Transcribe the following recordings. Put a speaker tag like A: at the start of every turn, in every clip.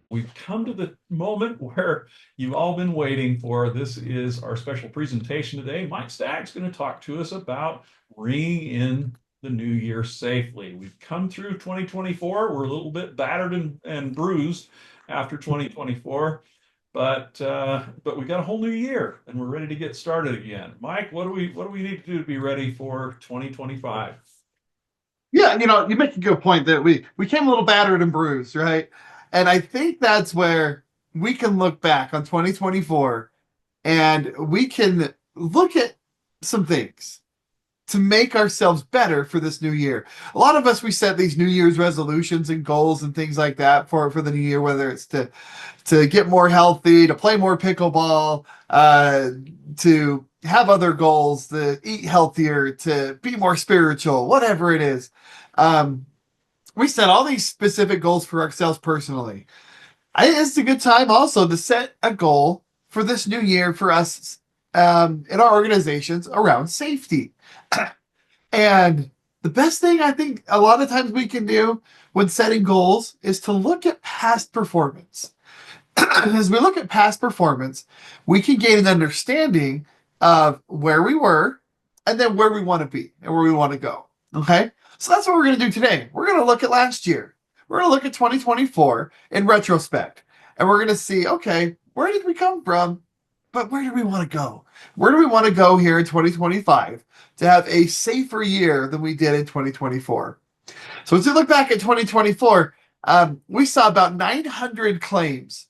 A: We've come to the moment where you've all been waiting for. This is our special presentation today. Mike Stack's going to talk to us about ringing in the new year safely. We've come through 2024. We're a little bit battered and bruised after 2024, but we got a whole new year and we're ready to get started again. Mike, what do we need to do to be ready for 2025?
B: Yeah, you make a good point that we came a little battered and bruised, right? And I think that's where we can look back on 2024 and we can look at some things to make ourselves better for this new year. A lot of us, we set these New Year's resolutions and goals and things like that for the new year, whether it's to get more healthy, to play more pickleball, to have other goals, to eat healthier, to be more spiritual, whatever it is. We set all these specific goals for ourselves personally. I think it's a good time also to set a goal for this new year for us in our organizations around safety. And the best thing I think a lot of times we can do when setting goals is to look at past performance. As we look at past performance, we can gain an understanding of where we were and then where we want to be and where we want to go. Okay. So that's what we're going to do today. We're going to look at last year. We're going to look at 2024 in retrospect. And we're going to see, okay, where did we come from? But where do we want to go? Where do we want to go here in 2025 to have a safer year than we did in 2024? So as we look back at 2024, we saw about 900 claims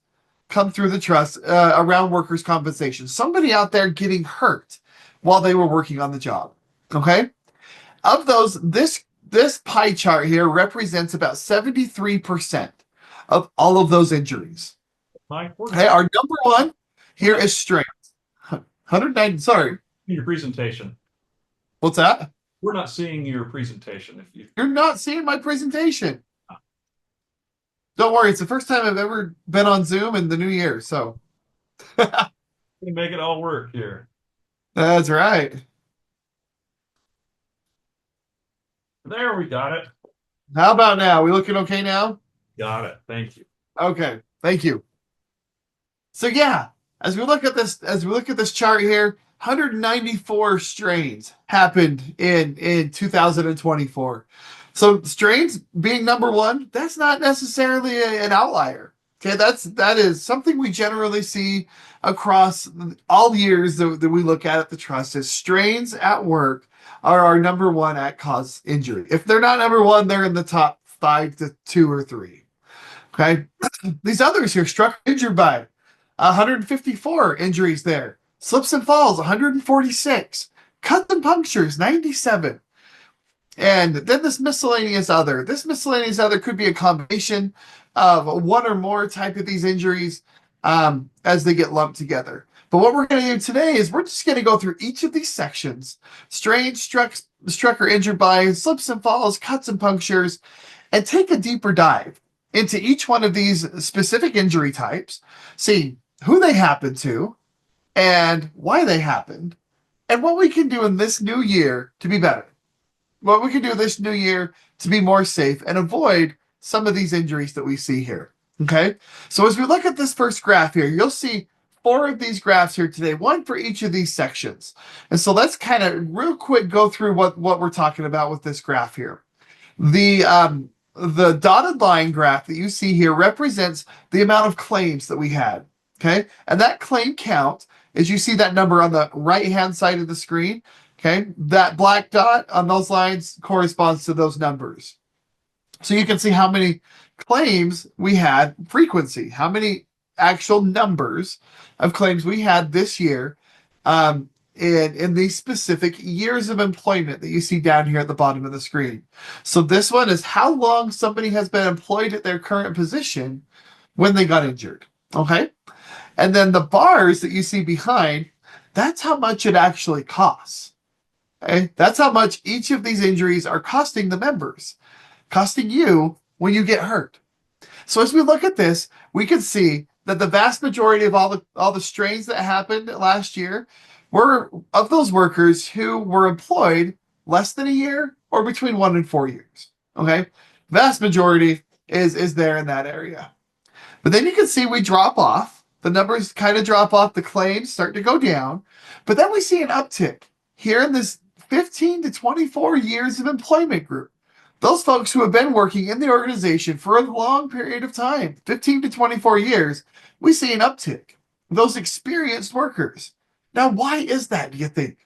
B: come through the trust around workers' compensation. Somebody out there getting hurt while they were working on the job. Okay? Of those, this pie chart here represents about 73% of all of those injuries.
A: Mike,
B: Okay, our number one here is strength. 190, sorry.
A: Your presentation.
B: What's that?
A: We're not seeing your presentation.
B: You're not seeing my presentation. Don't worry, it's the first time I've ever been on Zoom in the new year, so.
A: We make it all work here.
B: That's right.
A: There, we got it.
B: How about now? We looking okay now?
A: Got it. Thank you.
B: Okay, thank you. So yeah, as we look at this chart here, 194 strains happened in 2024. So strains being number one, that's not necessarily an outlier. Okay, that is something we generally see across all years that we look at the trust is strains at work are our number one at cause injury. If they're not number one, they're in the top 5 to 2 or 3. Okay, these others here struck injured by 154 injuries there. Slips and falls, 146. Cuts and punctures, 97. And then this miscellaneous other. This miscellaneous other could be a combination of one or more type of these injuries as they get lumped together. But what we're going to do today is we're just going to go through each of these sections. Strained, struck or injured by, slips and falls, cuts and punctures, and take a deeper dive into each one of these specific injury types, see who they happen to and why they happened, and what we can do in this new year to be better. What we can do this new year to be more safe and avoid some of these injuries that we see here. Okay, so as we look at this first graph here, you'll see 4 of these graphs here today, one for each of these sections. And so let's kind of real quick go through what we're talking about with this graph here. The dotted line graph that you see here represents the amount of claims that we had. Okay, and that claim count, as you see that number on the right-hand side of the screen, okay, that black dot on those lines corresponds to those numbers. So you can see how many claims we had, frequency, how many actual numbers of claims we had this year in these specific years of employment that you see down here at the bottom of the screen. So this one is how long somebody has been employed at their current position when they got injured. Okay. And then the bars that you see behind, that's how much it actually costs. Okay. That's how much each of these injuries are costing the members, costing you when you get hurt. So as we look at this, we can see that the vast majority of all the strains that happened last year were of those workers who were employed less than a year or between 1 and 4 years. Okay. Vast majority is there in that area. But then you can see we drop off. The numbers kind of drop off. The claims start to go down. But then we see an uptick here in this 15 to 24 years of employment group. Those folks who have been working in the organization for a long period of time, 15 to 24 years, we see an uptick. Those experienced workers. Now, why is that, do you think?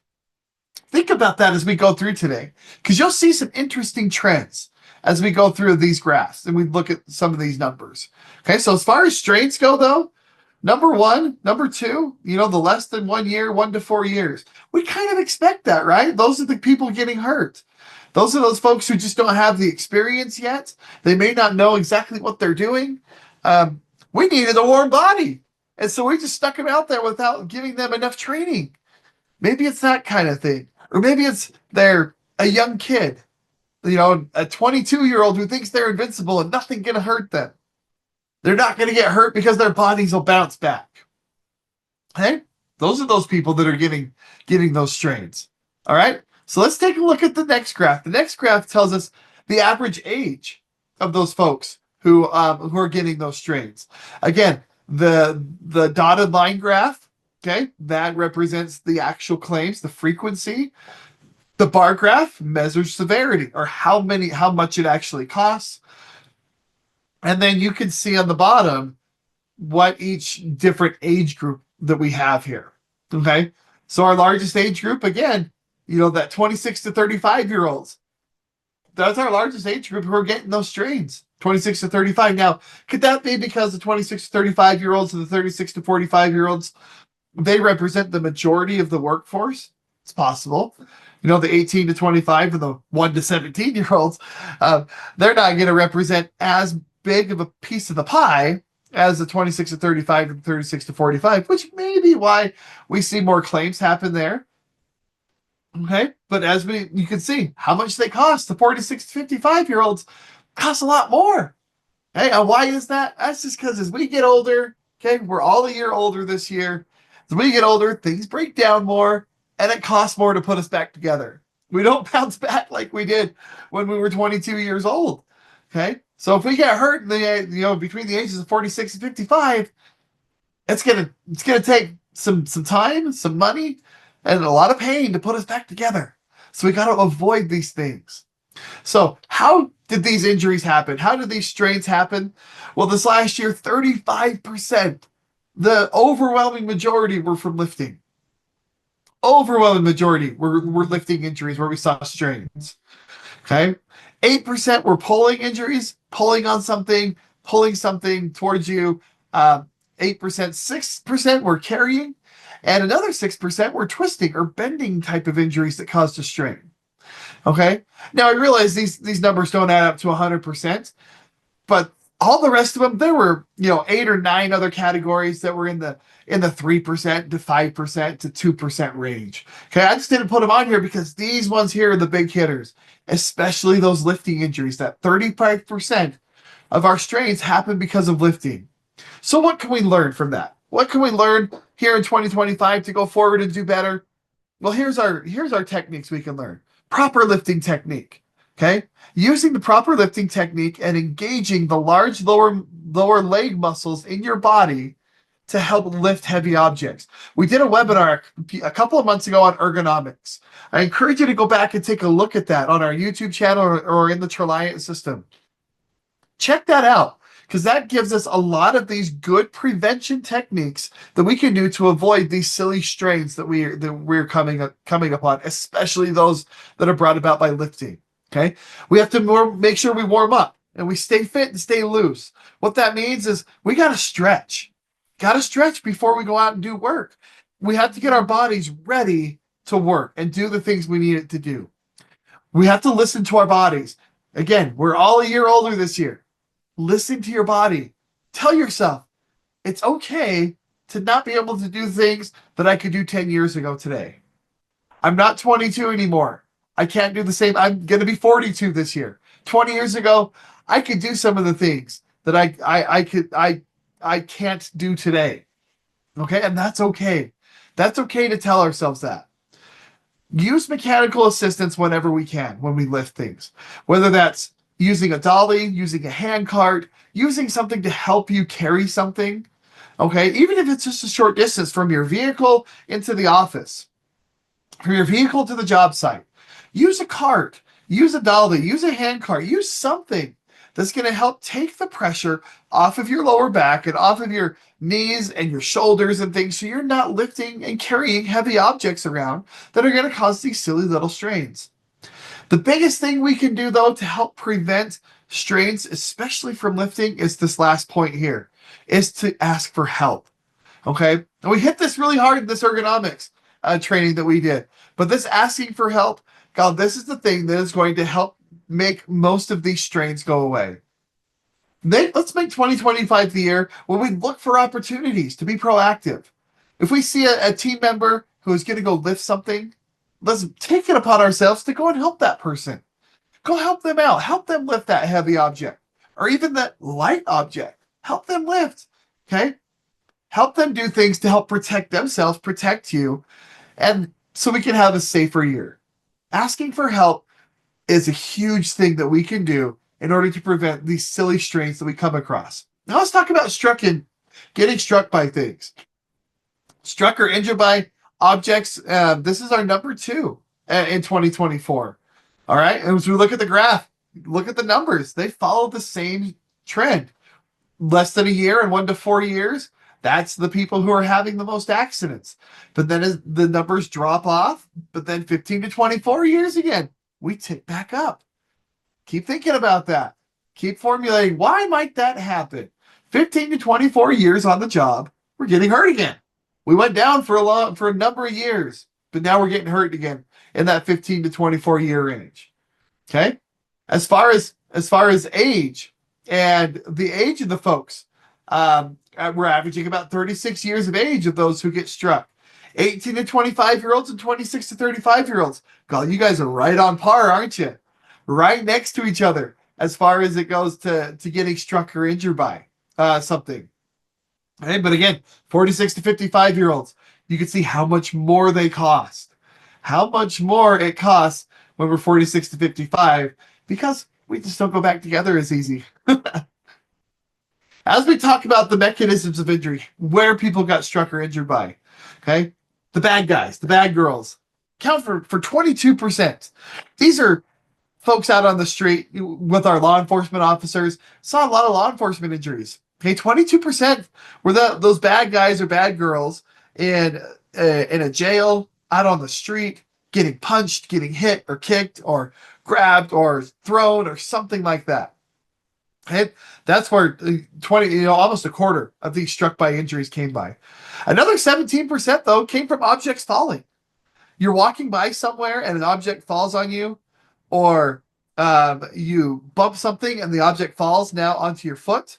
B: Think about that as we go through today, because you'll see some interesting trends as we go through these graphs and we look at some of these numbers. Okay, so as far as strains go, though, number one, number two, the less than 1 year, 1 to 4 years. We kind of expect that, right? Those are the people getting hurt. Those are those folks who just don't have the experience yet. They may not know exactly what they're doing. We needed a warm body. And so we just stuck them out there without giving them enough training. Maybe it's that kind of thing. Or maybe it's they're a young kid, a 22-year-old who thinks they're invincible and nothing can hurt them. They're not going to get hurt because their bodies will bounce back. Hey, those are those people that are getting those strains. All right. So let's take a look at the next graph. The next graph tells us the average age of those folks who are getting those strains. Again, the dotted line graph, okay, that represents the actual claims, the frequency. The bar graph measures severity, or how much it actually costs. And then you can see on the bottom what each different age group that we have here. Okay. So our largest age group, again, that 26 to 35-year-olds. That's our largest age group who are getting those strains, 26 to 35. Now, could that be because the 26 to 35-year-olds and the 36 to 45-year-olds, they represent the majority of the workforce? It's possible. The 18 to 25 and the 1 to 17-year-olds, they're not going to represent as big of a piece of the pie as the 26 to 35 and 36 to 45, which may be why we see more claims happen there. Okay, but as you can see, how much they cost. The 46 to 55-year-olds cost a lot more. Hey, and why is that? That's just because as we get older, okay, we're all a year older this year. As we get older, things break down more, and it costs more to put us back together. We don't bounce back like we did when we were 22 years old. Okay, so if we get hurt in the between the ages of 46 and 55, it's gonna take some time, some money, and a lot of pain to put us back together. So we got to avoid these things. So how did these injuries happen? How did these strains happen? Well, this last year, 35%, the overwhelming majority were from lifting. Overwhelming majority were lifting injuries where we saw strains. Okay. 8% were pulling injuries, pulling on something, pulling something towards you. 8%, 6% were carrying, and another 6% were twisting or bending type of injuries that caused a strain. Okay. Now I realize these numbers don't add up to 100%, but all the rest of them, there were 8 or 9 other categories that were in the 3% to 5% to 2% range. Okay, I just didn't put them on here because these ones here are the big hitters, especially those lifting injuries. That 35% of our strains happen because of lifting. So what can we learn from that? What can we learn here in 2025 to go forward and do better? Well, here's our techniques we can learn. Proper lifting technique. Okay, using the proper lifting technique and engaging the large lower leg muscles in your body to help lift heavy objects. We did a webinar a couple of months ago on ergonomics. I encourage you to go back and take a look at that on our YouTube channel or in the Treliant system. Check that out, because that gives us a lot of these good prevention techniques that we can do to avoid these silly strains that we're coming upon, especially those that are brought about by lifting. Okay, we have to make sure we warm up and we stay fit and stay loose. What that means is we got to stretch. Got to stretch before we go out and do work. We have to get our bodies ready to work and do the things we need it to do. We have to listen to our bodies. Again, we're all a year older this year. Listen to your body. Tell yourself it's okay to not be able to do things that I could do 10 years ago today. I'm not 22 anymore. I can't do the same. I'm going to be 42 this year. 20 years ago, I could do some of the things that I can't do today. Okay, and that's okay. That's okay to tell ourselves that. Use mechanical assistance whenever we can when we lift things. Whether that's using a dolly, using a hand cart, using something to help you carry something. Okay, even if it's just a short distance from your vehicle into the office, from your vehicle to the job site, use a cart, use a dolly, use a hand cart, use something that's going to help take the pressure off of your lower back and off of your knees and your shoulders and things so you're not lifting and carrying heavy objects around that are going to cause these silly little strains. The biggest thing we can do, though, to help prevent strains, especially from lifting, is this last point here, is to ask for help. Okay? And we hit this really hard in this ergonomics training that we did. But this asking for help, God, this is the thing that is going to help make most of these strains go away. Let's make 2025 the year where we look for opportunities to be proactive. If we see a team member who is going to go lift something, let's take it upon ourselves to go and help that person. Go help them out. Help them lift that heavy object or even that light object. Help them lift. Okay? Help them do things to help protect themselves, protect you, and so we can have a safer year. Asking for help is a huge thing that we can do in order to prevent these silly strains that we come across. Now let's talk about getting struck by things. Struck or injured by objects. This is our number 2 in 2024. All right. And as we look at the graph, look at the numbers. They follow the same trend. Less than a year and 1 to 4 years, that's the people who are having the most accidents. But then as the numbers drop off, but then 15 to 24 years again, we tick back up. Keep thinking about that. Keep formulating why might that happen. 15 to 24 years on the job, we're getting hurt again. We went down for a number of years, but now we're getting hurt again in that 15 to 24 year range. Okay? As far as age and the age of the folks, we're averaging about 36 years of age of those who get struck. 18 to 25-year-olds and 26 to 35-year-olds. God, you guys are right on par, aren't you? Right next to each other as far as it goes to getting struck or injured by something. Okay, but again, 46 to 55-year-olds, you can see how much more they cost. How much more it costs when we're 46 to 55 because we just don't go back together as easy. As we talk about the mechanisms of injury, where people got struck or injured by, okay, the bad guys, the bad girls, count for 22%. These are folks out on the street with our law enforcement officers, saw a lot of law enforcement injuries. Okay, 22% were those bad guys or bad girls in a jail, out on the street, getting punched, getting hit or kicked or grabbed or thrown or something like that. Okay, that's where 20, almost a quarter of these struck by injuries came by. Another 17% though came from objects falling. You're walking by somewhere and an object falls on you, or you bump something and the object falls now onto your foot.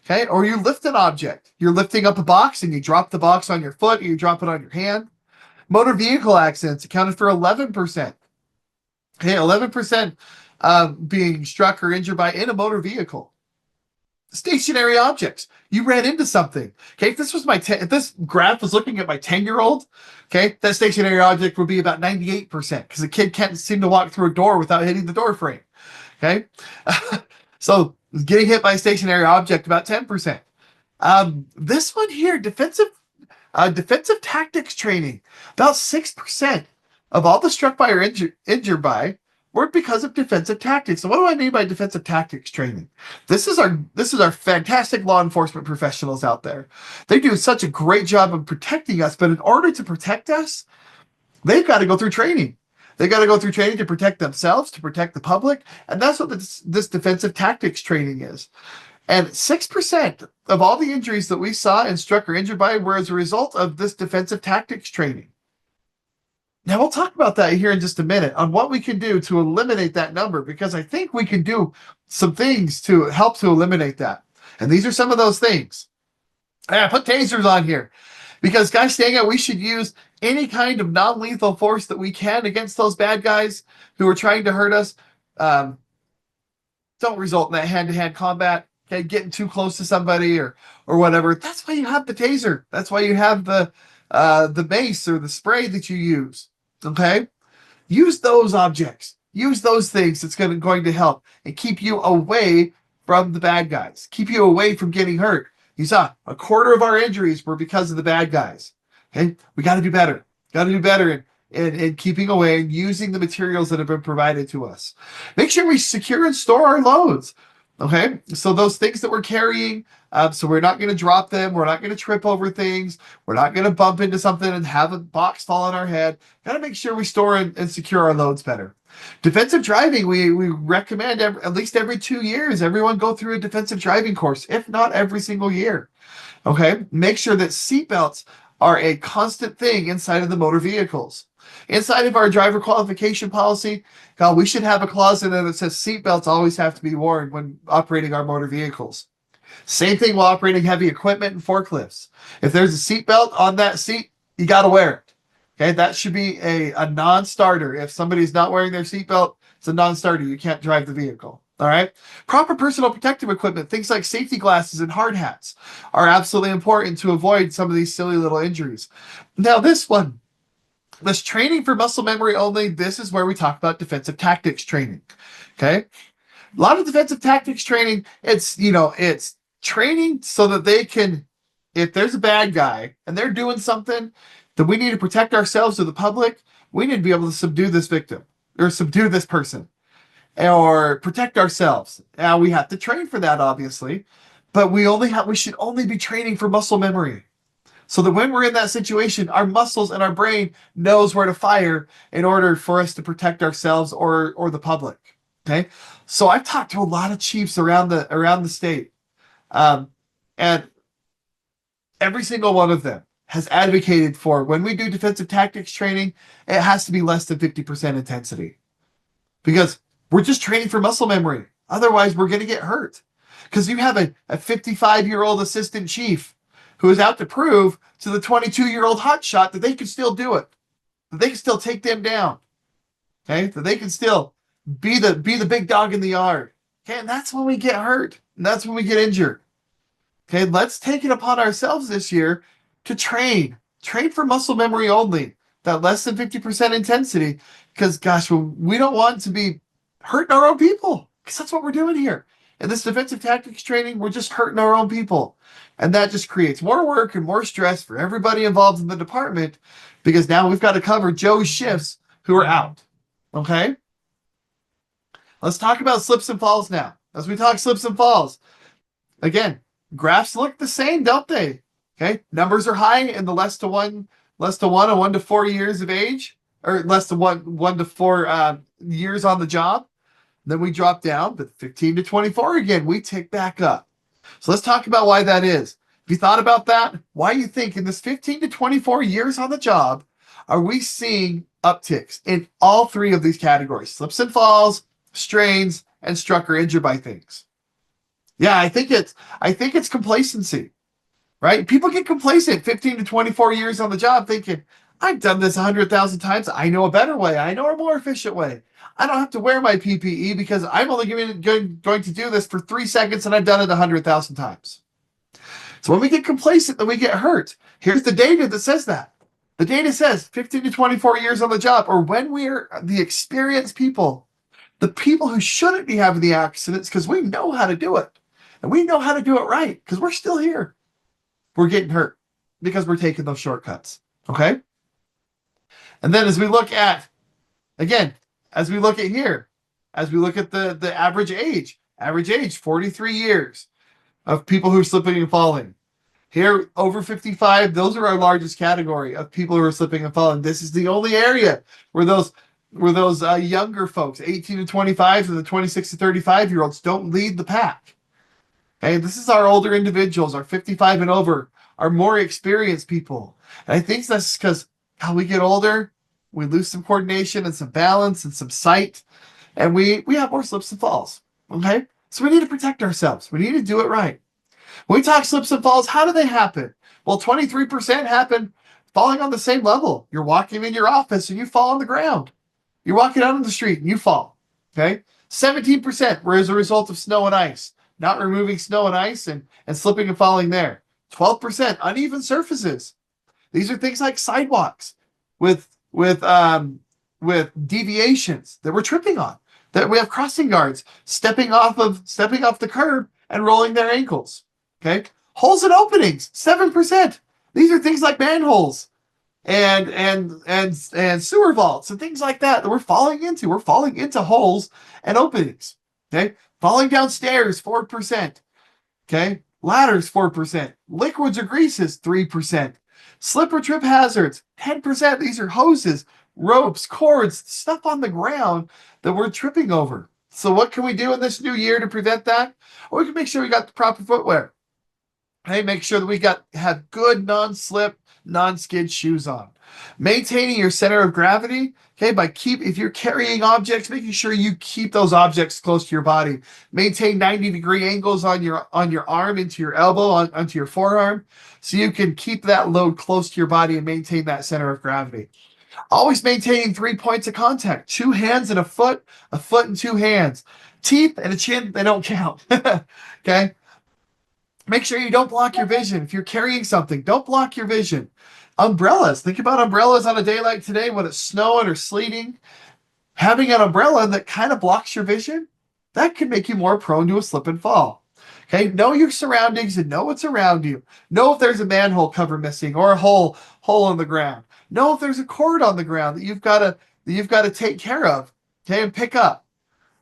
B: Okay, or you lift an object. You're lifting up a box and you drop the box on your foot, or you drop it on your hand. Motor vehicle accidents accounted for 11%. Okay, 11% being struck or injured by in a motor vehicle. Stationary objects. You ran into something. Okay, if this graph was looking at my 10-year-old, okay, that stationary object would be about 98% because the kid can't seem to walk through a door without hitting the door frame. Okay, so getting hit by a stationary object about 10%. This one here, defensive tactics training, about 6% of all the struck by or injured by were because of defensive tactics. So what do I mean by defensive tactics training? This is our fantastic law enforcement professionals out there. They do such a great job of protecting us, but in order to protect us, they've got to go through training. They've got to go through training to protect themselves, to protect the public, and that's what this defensive tactics training is. And 6% of all the injuries that we saw and struck or injured by were as a result of this defensive tactics training. Now, we'll talk about that here in just a minute on what we can do to eliminate that number, because I think we can do some things to help to eliminate that. And these are some of those things. I put tasers on here because, guys, staying out, we should use any kind of non-lethal force that we can against those bad guys who are trying to hurt us. Don't result in that hand-to-hand combat. Okay, getting too close to somebody or whatever. That's why you have the taser. That's why you have the mace or the spray that you use. Okay, use those objects. Use those things. It's going to help and keep you away from the bad guys, keep you away from getting hurt. You saw a quarter of our injuries were because of the bad guys. Okay, we got to do better. Got to do better in keeping away and using the materials that have been provided to us. Make sure we secure and store our loads. Okay, so those things that we're carrying, so we're not going to drop them. We're not going to trip over things. We're not going to bump into something and have a box fall on our head. Got to make sure we store and secure our loads better. Defensive driving, we recommend at least every 2 years, everyone go through a defensive driving course, if not every single year. Okay, make sure that seatbelts are a constant thing inside of the motor vehicles. Inside of our driver qualification policy, God, we should have a clause in there that says seatbelts always have to be worn when operating our motor vehicles. Same thing while operating heavy equipment and forklifts. If there's a seatbelt on that seat, you got to wear it. Okay, that should be a non-starter. If somebody's not wearing their seatbelt, it's a non-starter. You can't drive the vehicle. All right. Proper personal protective equipment, things like safety glasses and hard hats, are absolutely important to avoid some of these silly little injuries. Now, this training for muscle memory only, this is where we talk about defensive tactics training. Okay. A lot of defensive tactics training, it's training so that they can, if there's a bad guy and they're doing something that we need to protect ourselves or the public, we need to be able to subdue this victim or subdue this person or protect ourselves. Now we have to train for that, obviously, but we should only be training for muscle memory. So that when we're in that situation, our muscles and our brain knows where to fire in order for us to protect ourselves or the public. Okay. So I've talked to a lot of chiefs around the state. And every single one of them has advocated for when we do defensive tactics training, it has to be less than 50% intensity because we're just training for muscle memory. Otherwise, we're going to get hurt because you have a 55-year-old assistant chief who is out to prove to the 22-year-old hotshot that they can still do it, that they can still take them down, okay, that they can still be the big dog in the yard. Okay, and that's when we get hurt, and that's when we get injured. Okay, let's take it upon ourselves this year to train for muscle memory only, that less than 50% intensity, because gosh, we don't want to be hurting our own people, because that's what we're doing here. In this defensive tactics training, we're just hurting our own people. And that just creates more work and more stress for everybody involved in the department, because now we've got to cover Joe's shifts who are out. Okay? Let's talk about slips and falls now. As we talk slips and falls, again, graphs look the same, don't they? Okay, numbers are high in the less to one and 1 to 4 years of age, or less than 1 to 4 years on the job. Then we drop down, but 15 to 24 again, we tick back up. So let's talk about why that is. If you thought about that, why you think in this 15 to 24 years on the job, are we seeing upticks in all three of these categories? Slips and falls, strains, and struck or injured by things. Yeah, I think it's complacency, right? People get complacent 15 to 24 years on the job thinking, I've done this 100,000 times. I know a better way. I know a more efficient way. I don't have to wear my PPE because I'm only going to do this for 3 seconds and I've done it 100,000 times. So when we get complacent, then we get hurt. Here's the data that says that. The data says 15 to 24 years on the job, or when we're the experienced people, the people who shouldn't be having the accidents because we know how to do it. And we know how to do it right because we're still here. We're getting hurt because we're taking those shortcuts. Okay? And then as we look at here, as we look at the average age, 43 years of people who are slipping and falling. Here, over 55, those are our largest category of people who are slipping and falling. This is the only area where those younger folks, 18 to 25 and the 26 to 35-year-olds, don't lead the pack. Okay, this is our older individuals, our 55 and over, our more experienced people. And I think that's because how we get older, we lose some coordination and some balance and some sight, and we have more slips and falls. Okay, so we need to protect ourselves. We need to do it right. When we talk slips and falls, how do they happen? Well, 23% happen falling on the same level. You're walking in your office and you fall on the ground. You're walking out on the street and you fall. Okay, 17% were as a result of snow and ice. Not removing snow and ice and slipping and falling there. 12% uneven surfaces. These are things like sidewalks with with deviations that we're tripping on. That we have crossing guards stepping off the curb and rolling their ankles. Okay, holes and openings 7%. These are things like manholes and sewer vaults and things like that we're falling into. We're falling into holes and openings. Okay, falling downstairs 4%. Okay, ladders 4%. Liquids or greases 3%. Slip or trip hazards 10%. These are hoses, ropes, cords, stuff on the ground that we're tripping over. So what can we do in this new year to prevent that? Well, we can make sure we got the proper footwear. Hey, make sure that we have good non-slip, non-skid shoes on. Maintaining your center of gravity, okay, if you're carrying objects, making sure you keep those objects close to your body. Maintain 90-degree angles on your arm into your elbow, onto your forearm, so you can keep that load close to your body and maintain that center of gravity. Always maintaining 3 points of contact: 2 hands and a foot and 2 hands. Teeth and a chin, they don't count. Okay. Make sure you don't block your vision. If you're carrying something, don't block your vision. Umbrellas. Think about umbrellas on a day like today when it's snowing or sleeting. Having an umbrella that kind of blocks your vision, that can make you more prone to a slip and fall. Okay, know your surroundings and know what's around you. Know if there's a manhole cover missing or a hole in the ground. Know if there's a cord on the ground that you've got to take care of. Okay, and pick up.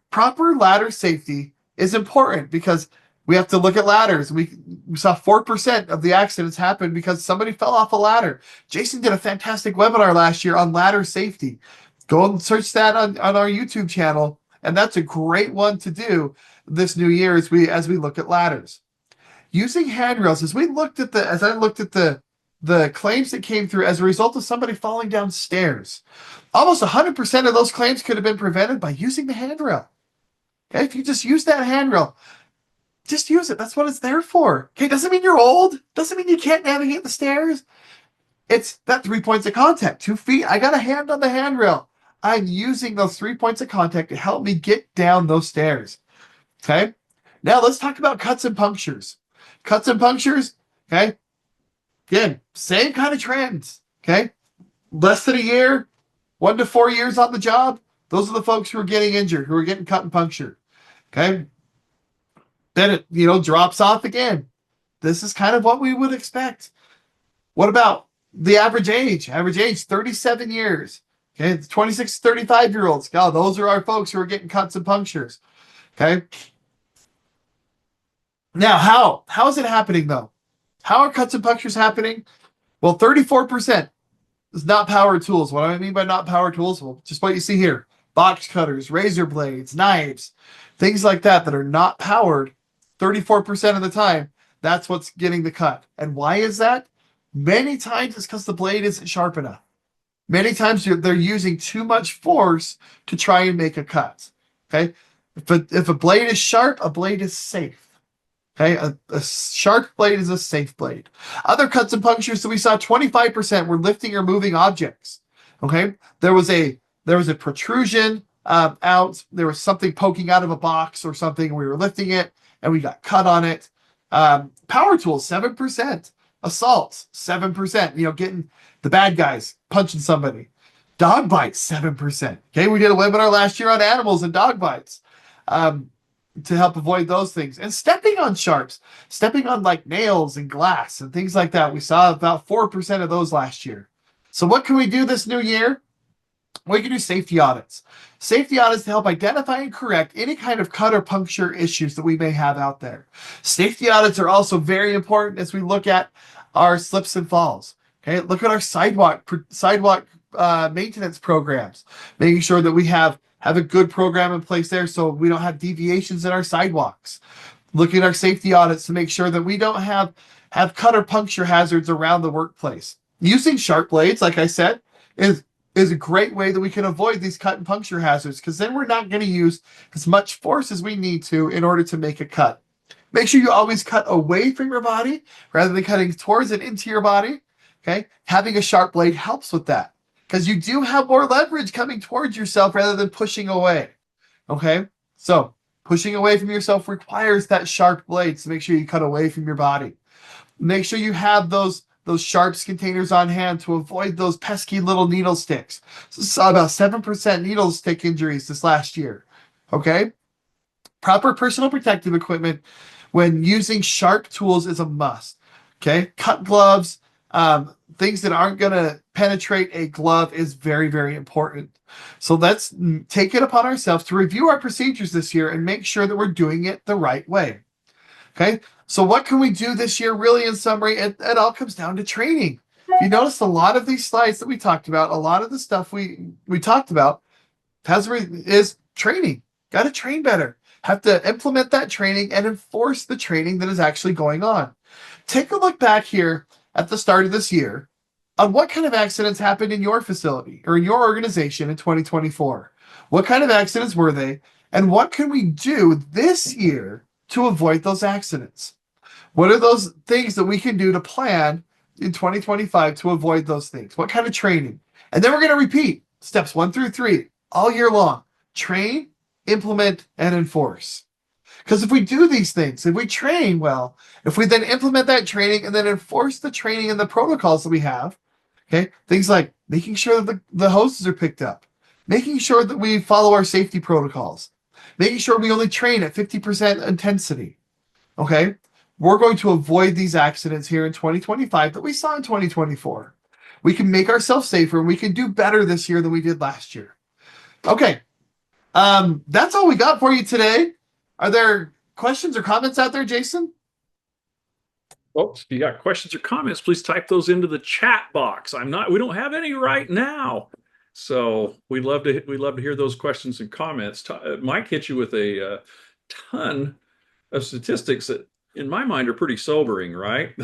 B: Proper ladder safety is important because we have to look at ladders. We saw 4% of the accidents happen because somebody fell off a ladder. Jason did a fantastic webinar last year on ladder safety. Go and search that on our YouTube channel, and that's a great one to do this new year as we look at ladders. Using handrails, as I looked at the claims that came through as a result of somebody falling down stairs, almost 100% of those claims could have been prevented by using the handrail. Okay, if you just use that handrail, just use it. That's what it's there for. Okay, doesn't mean you're old. Doesn't mean you can't navigate the stairs. It's that 3 points of contact. 2 feet. I got a hand on the handrail. I'm using those 3 points of contact to help me get down those stairs. Okay. Now let's talk about cuts and punctures. Cuts and punctures. Okay. Again, same kind of trends. Okay. Less than a year, 1 to 4 years on the job. Those are the folks who are getting injured, who are getting cut and punctured. Okay. Then it drops off again. This is kind of what we would expect. What about the average age? Average age, 37 years. Okay, 26 to 35-year-olds. God, those are our folks who are getting cuts and punctures. Okay. Now, how is it happening though? How are cuts and punctures happening? Well, 34% is not power tools. What do I mean by not power tools? Well, just what you see here: box cutters, razor blades, knives, things like that are not powered. 34% of the time, that's what's getting the cut. And why is that? Many times it's because the blade isn't sharp enough. Many times they're using too much force to try and make a cut. Okay, if a blade is sharp, a blade is safe. Okay, a sharp blade is a safe blade. Other cuts and punctures that we saw, 25% were lifting or moving objects. Okay, there was a protrusion out. There was something poking out of a box or something, and we were lifting it, and we got cut on it. Power tools, 7%. Assaults, 7%. Getting the bad guys, punching somebody. Dog bites, 7%. Okay, we did a webinar last year on animals and dog bites to help avoid those things. And stepping on sharps, stepping on like nails and glass and things like that. We saw about 4% of those last year. So what can we do this new year? We can do safety audits. Safety audits to help identify and correct any kind of cut or puncture issues that we may have out there. Safety audits are also very important as we look at our slips and falls. Okay, look at our sidewalk maintenance programs, making sure that we have a good program in place there so we don't have deviations in our sidewalks. Looking at our safety audits to make sure that we don't have cut or puncture hazards around the workplace. Using sharp blades, like I said, is a great way that we can avoid these cut and puncture hazards, because then we're not going to use as much force as we need to in order to make a cut. Make sure you always cut away from your body rather than cutting towards and into your body. Okay, having a sharp blade helps with that because you do have more leverage coming towards yourself rather than pushing away. Okay, so pushing away from yourself requires that sharp blade, so make sure you cut away from your body. Make sure you have those those sharps containers on hand to avoid those pesky little needle sticks. So saw about 7% needle stick injuries this last year. Okay. Proper personal protective equipment when using sharp tools is a must. Okay. Cut gloves, things that aren't going to penetrate a glove is very, very important. So let's take it upon ourselves to review our procedures this year and make sure that we're doing it the right way. Okay. So what can we do this year? Really, in summary, it all comes down to training. If you notice, a lot of these slides that we talked about, a lot of the stuff we talked about is training. Got to train better. Have to implement that training and enforce the training that is actually going on. Take a look back here at the start of this year on what kind of accidents happened in your facility or in your organization in 2024. What kind of accidents were they? And what can we do this year to avoid those accidents? What are those things that we can do to plan in 2025 to avoid those things? What kind of training? And then we're going to repeat steps 1 through 3 all year long. Train, implement, and enforce. Because if we do these things, if we train well, if we then implement that training and then enforce the training and the protocols that we have, okay, things like making sure that the hoses are picked up, making sure that we follow our safety protocols, making sure we only train at 50% intensity, okay, we're going to avoid these accidents here in 2025 that we saw in 2024. We can make ourselves safer and we can do better this year than we did last year. Okay. That's all we got for you today. Are there questions or comments out there, Jason?
A: Folks, if you got questions or comments, please type those into the chat box. We don't have any right now. So we'd love to hear those questions and comments. Mike hit you with a ton of statistics that in my mind are pretty sobering, right?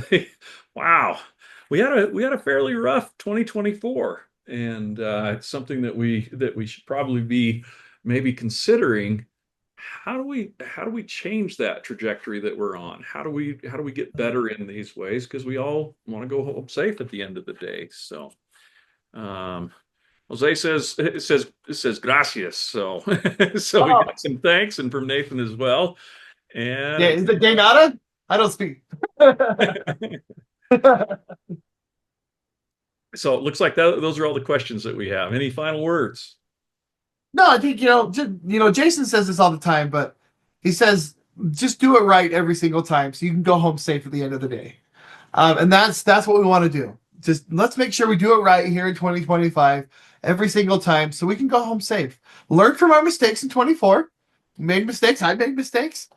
A: Wow. We had a fairly rough 2024, and it's something that we should probably be maybe considering. How do we change that trajectory that we're on? How do we get better in these ways? Because we all want to go home safe at the end of the day. So Jose says gracias. So so we got some thanks and from Nathan as well. And
B: Yeah, is it de nada? I don't speak.
A: so it looks like those are all the questions that we have. Any final words?
B: No, I think Jason says this all the time, but he says just do it right every single time, so you can go home safe at the end of the day. And that's what we want to do. Just let's make sure we do it right here in 2025 every single time, so we can go home safe. Learn from our mistakes in 24. Made mistakes. I made mistakes.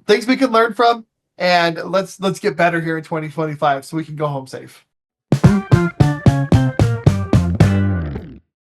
B: Things we can learn from, and let's get better here in 2025, so we can go home safe.